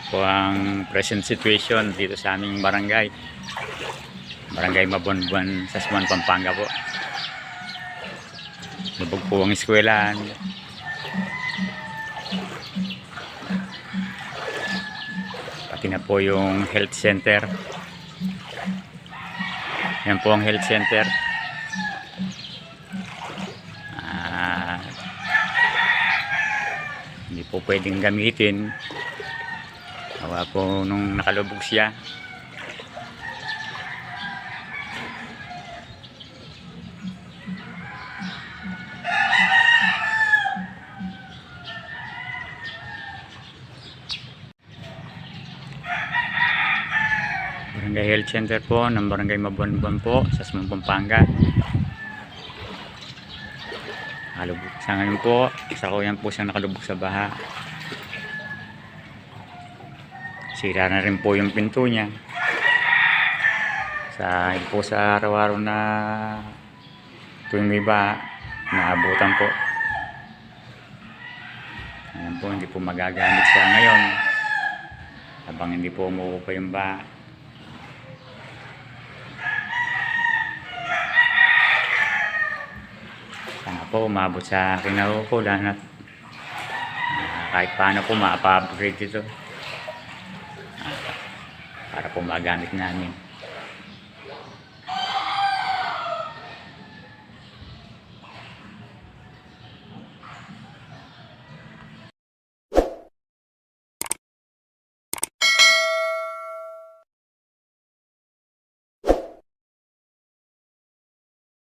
po ang present situation dito sa aming barangay. Barangay Mabonbon, Sasmuan, Pampanga po. Lubog po ang eskwelahan. Pati na po yung health center. Yan po ang health center. Hindi po pwedeng gamitin. Hawa po nung nakalubog siya. Barangay Health Center po ng Barangay Mabonbon po sa Sasmuan, Pampanga. Nakalubog sa ngayon po. Isa ko yan po siyang nakalubog sa baha. Sira na rin po yung pinto niya. Sa araw-araw na tuwing may baha, naabutan po. Ayan po, hindi po magagamit siya ngayon habang hindi po umuupo yung baha. Sana po umabot sa akin na ulan at kahit paano po ma-upgrade ito para po magamit namin.